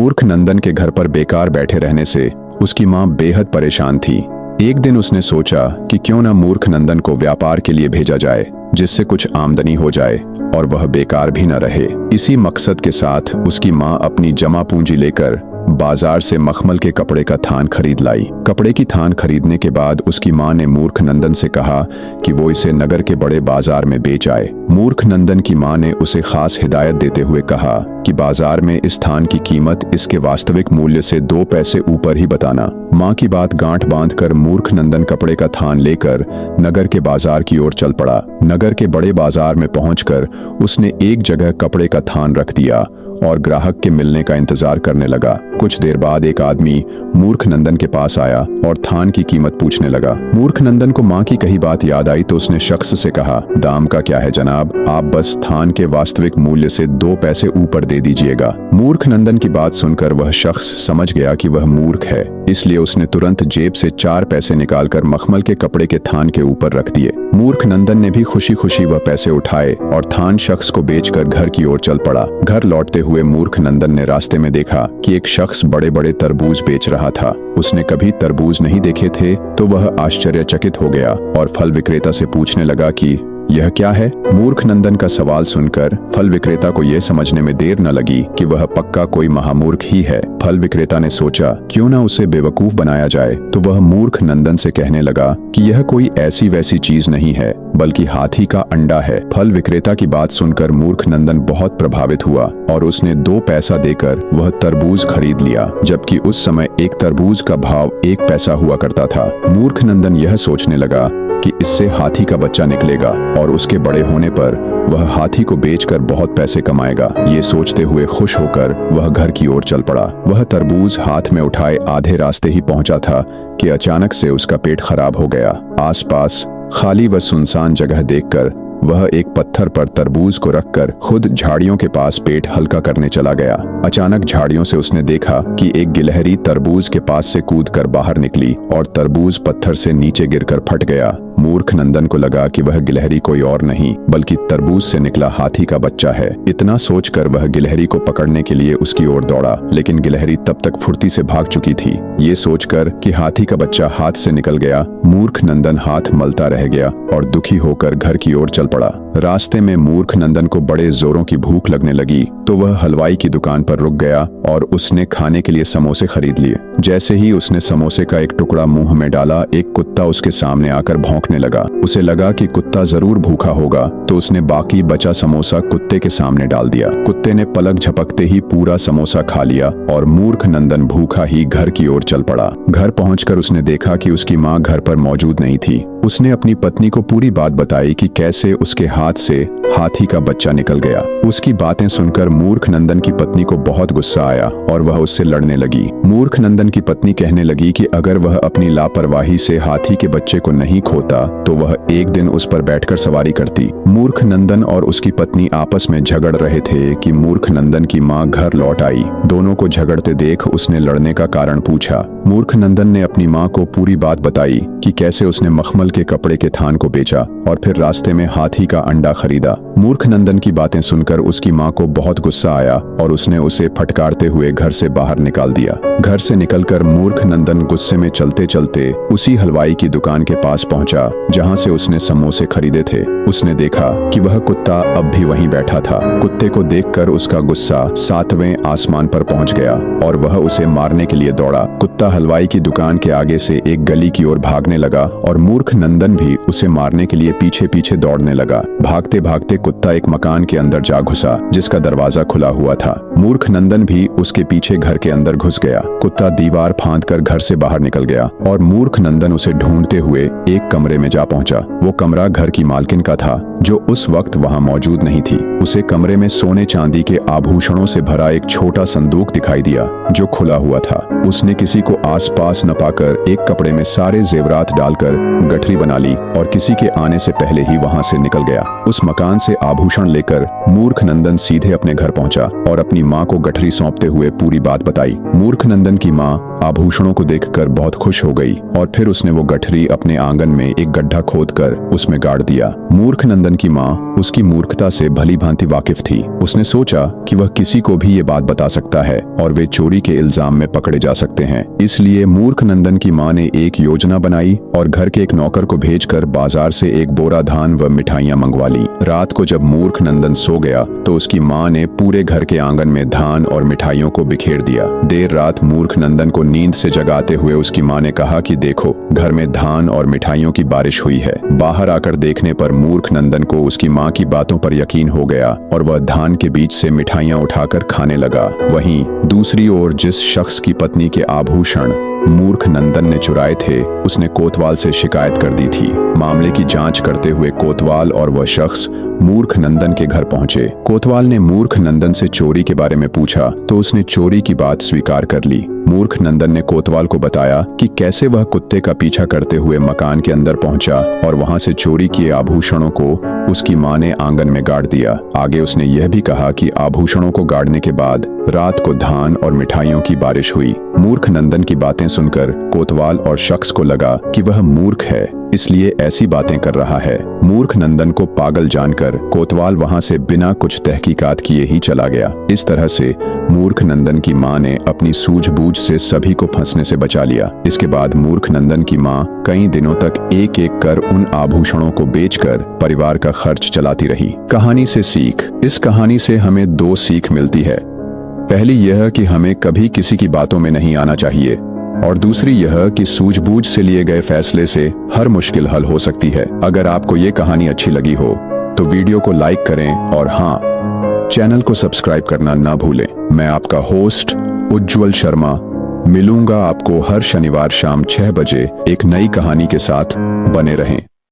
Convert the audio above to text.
मूर्ख नंदन के घर पर बेकार बैठे रहने से उसकी माँ बेहद परेशान थी। एक दिन उसने सोचा कि क्यों ना मूर्ख नंदन को व्यापार के लिए भेजा जाए, जिससे कुछ आमदनी हो जाए और वह बेकार भी न रहे। इसी मकसद के साथ उसकी माँ अपनी जमा पूंजी लेकर बाजार से मखमल के कपड़े का थान खरीद लाई। कपड़े की थान खरीदने के बाद उसकी माँ ने मूर्ख नंदन से कहा कि वो इसे नगर के बड़े बाजार में बेच आए। मूर्ख नंदन की माँ ने उसे खास हिदायत देते हुए कहा कि बाजार में इस थान की कीमत इसके वास्तविक मूल्य से 2 पैसे ऊपर ही बताना। माँ की बात गांठ बांधकर मूर्ख नंदन कपड़े का थान लेकर नगर के बाजार की ओर चल पड़ा। नगर के बड़े बाजार में पहुंचकर उसने एक जगह कपड़े का थान रख दिया और ग्राहक के मिलने का इंतजार करने लगा। कुछ देर बाद एक आदमी मूर्ख नंदन के पास आया और थान की कीमत पूछने लगा। मूर्ख नंदन को माँ की कही बात याद आई तो उसने शख्स से कहा, दाम का क्या है जनाब, आप बस थान के वास्तविक मूल्य से 2 पैसे ऊपर दे दीजिएगा। मूर्ख नंदन की बात सुनकर वह शख्स समझ गया कि वह मूर्ख है, इसलिए उसने तुरंत जेब से 4 पैसे निकालकर मखमल के कपड़े के थान के ऊपर रख दिए। मूर्ख नंदन ने भी खुशी खुशी वह पैसे उठाए और थान शख्स को बेचकर घर की ओर चल पड़ा। घर लौटते हुए मूर्ख नंदन ने रास्ते में देखा कि एक शख्स बड़े बड़े तरबूज बेच रहा था। उसने कभी तरबूज नहीं देखे थे तो वह आश्चर्यचकित हो गया और फल विक्रेता से पूछने लगा कि यह क्या है। मूर्ख नंदन का सवाल सुनकर फल विक्रेता को यह समझने में देर न लगी कि वह पक्का कोई महामूर्ख ही है। फल विक्रेता ने सोचा क्यों ना उसे बेवकूफ बनाया जाए, तो वह मूर्ख नंदन से कहने लगा कि यह कोई ऐसी वैसी चीज नहीं है बल्कि हाथी का अंडा है। फल विक्रेता की बात सुनकर मूर्ख नंदन बहुत प्रभावित हुआ और उसने 2 पैसा देकर वह तरबूज खरीद लिया, जबकि उस समय एक तरबूज का भाव 1 पैसा हुआ करता था। मूर्ख नंदन यह सोचने लगा कि इससे हाथी का बच्चा निकलेगा और उसके बड़े होने पर वह हाथी को बेचकर बहुत पैसे कमाएगा। ये सोचते हुए खुश होकर वह घर की ओर चल पड़ा। वह तरबूज हाथ में उठाए आधे रास्ते ही पहुंचा था कि अचानक से उसका पेट खराब हो गया। आसपास खाली व सुनसान जगह देखकर वह एक पत्थर पर तरबूज को रखकर खुद झाड़ियों के पास पेट हल्का करने चला गया। अचानक झाड़ियों से उसने देखा कि एक गिलहरी तरबूज के पास से कूदकर बाहर निकली और तरबूज पत्थर से नीचे गिरकर फट गया। मूर्ख नंदन को लगा कि वह गिलहरी कोई और नहीं बल्कि तरबूज से निकला हाथी का बच्चा है। इतना सोचकर वह गिलहरी को पकड़ने के लिए उसकी ओर दौड़ा, लेकिन गिलहरी तब तक फुर्ती से भाग चुकी थी। ये सोचकर कि हाथी का बच्चा हाथ से निकल गया, मूर्ख नंदन हाथ मलता रह गया और दुखी होकर घर की ओर चल पड़ा। रास्ते में मूर्ख नंदन को बड़े जोरों की भूख लगने लगी तो वह हलवाई की दुकान पर रुक गया और उसने खाने के लिए समोसे खरीद लिए। जैसे ही उसने समोसे का एक टुकड़ा मुंह में डाला, एक कुत्ता उसके सामने आकर भौंकने लगा। उसे लगा कि कुत्ता जरूर भूखा होगा, तो उसने बाकी बचा समोसा कुत्ते के सामने डाल दिया। कुत्ते ने पलक झपकते ही पूरा समोसा खा लिया और मूर्ख नंदन भूखा ही घर की ओर चल पड़ा। घर पहुंचकर उसने देखा कि उसकी माँ घर पर मौजूद नहीं थी। उसने अपनी पत्नी को पूरी बात बताई कि कैसे उसके हाथ से हाथी का बच्चा निकल गया। उसकी बातें सुनकर मूर्ख नंदन की पत्नी को बहुत गुस्सा आया और वह उससे लड़ने लगी। मूर्ख नंदन की पत्नी कहने लगी कि अगर वह अपनी लापरवाही से हाथी के बच्चे को नहीं खोता तो वह एक दिन उस पर बैठकर सवारी करती। मूर्ख नंदन और उसकी पत्नी आपस में झगड़ रहे थे कि मूर्ख नंदन की माँ घर लौट आई। दोनों को झगड़ते देख उसने लड़ने का कारण पूछा। मूर्ख नंदन ने अपनी माँ को पूरी बात बताई कि कैसे उसने मखमल के कपड़े के थान को बेचा और फिर रास्ते में हाथी का अंडा खरीदा। मूर्ख नंदन की बातें सुनकर उसकी माँ को बहुत गुस्सा आया और उसने उसे फटकारते हुए घर से बाहर निकाल दिया। घर से निकलकर मूर्ख नंदन गुस्से में चलते चलते उसी हलवाई की दुकान के पास पहुंचा जहां से उसने समोसे खरीदे थे। उसने देखा कि वह कुत्ता अब भी वहीं बैठा था। कुत्ते को देखकर उसका गुस्सा 7वें आसमान पर पहुंच गया और वह उसे मारने के लिए दौड़ा। कुत्ता हलवाई की दुकान के आगे से एक गली की ओर भागने लगा और मूर्ख नंदन भी उसे मारने के लिए पीछे पीछे दौड़ने लगा। भागते भागते कुत्ता एक मकान के अंदर जा घुसा जिसका दरवाजा खुला हुआ था। मूर्ख नंदन भी उसके पीछे घर के अंदर घुस गया। कुत्ता दीवार फांदकर घर से बाहर निकल गया और मूर्ख नंदन उसे ढूंढते हुए एक कमरे में जा पहुंचा। वो कमरा घर की मालकिन का था जो उस वक्त वहां मौजूद नहीं थी। उसे कमरे में सोने चांदी के आभूषणों से भरा एक छोटा संदूक दिखाई दिया जो खुला हुआ था। उसने किसी को आसपास न पाकर एक कपड़े में सारे जेवरात डालकर गठरी बना ली और किसी के आने से पहले ही वहां से निकल गया। उस मकान से आभूषण लेकर मूर्ख नंदन सीधे अपने घर पहुंचा और अपनी माँ को गठरी सौंपते हुए पूरी बात बताई। मूर्ख नंदन की माँ आभूषणों को देखकर बहुत खुश हो गई और फिर उसने वो गठरी अपने आंगन में एक गड्ढा खोदकर उसमें गाड़ दिया। मूर्ख नंदन की माँ उसकी मूर्खता से भली भांति वाकिफ थी। उसने सोचा कि वह किसी को भी ये बात बता सकता है और वे चोरी के इल्जाम में पकड़े जा सकते हैं। इसलिए मूर्ख नंदन की माँ ने एक योजना बनाई और घर के एक नौकर को भेजकर बाजार से एक बोरा धान व मिठाइयाँ मंगवा ली। रात को जब मूर्ख नंदन सो गया तो उसकी माँ ने पूरे घर के आंगन में धान और मिठाइयों को बिखेर दिया। देर रात मूर्ख नंदन को नींद से जगाते हुए उसकी माँ ने कहा कि देखो, घर में धान और मिठाइयों की बारिश हुई है। बाहर आकर देखने पर मूर्ख नंदन को उसकी माँ की बातों पर यकीन हो गया और वह धान के बीच से मिठाइयाँ उठाकर खाने लगा। वहीं दूसरी ओर जिस शख्स की पत्नी के आभूषण मूर्ख नंदन ने चुराए थे, उसने कोतवाल से शिकायत कर दी थी। मामले की जांच करते हुए कोतवाल और वह शख्स मूर्ख नंदन के घर पहुंचे। कोतवाल ने मूर्ख नंदन से चोरी के बारे में पूछा तो उसने चोरी की बात स्वीकार कर ली। मूर्ख नंदन ने कोतवाल को बताया कि कैसे वह कुत्ते का पीछा करते हुए मकान के अंदर पहुंचा और वहां से चोरी किए आभूषणों को उसकी माँ ने आंगन में गाड़ दिया। आगे उसने यह भी कहा कि आभूषणों को गाड़ने के बाद रात को धान और मिठाइयों की बारिश हुई। मूर्ख नंदन की बातें सुनकर कोतवाल और शख्स को लगा कि वह मूर्ख है, इसलिए ऐसी बातें कर रहा है। मूर्ख नंदन को पागल जानकर कोतवाल वहां से बिना कुछ तहकीकात किए ही चला गया। इस तरह से मूर्ख नंदन की माँ ने अपनी सूझबूझ से सभी को फंसने से बचा लिया। इसके बाद मूर्ख नंदन की माँ कई दिनों तक एक एक कर उन आभूषणों को बेचकर परिवार का खर्च चलाती रही। कहानी से सीख। इस कहानी से हमें दो सीख मिलती है। पहली यह कि हमें कभी किसी की बातों में नहीं आना चाहिए और दूसरी यह कि सूझबूझ से लिए गए फैसले से हर मुश्किल हल हो सकती है। अगर आपको ये कहानी अच्छी लगी हो तो वीडियो को लाइक करें और हाँ, चैनल को सब्सक्राइब करना ना भूलें। मैं आपका होस्ट उज्जवल शर्मा मिलूंगा आपको हर शनिवार शाम 6 बजे एक नई कहानी के साथ। बने रहें।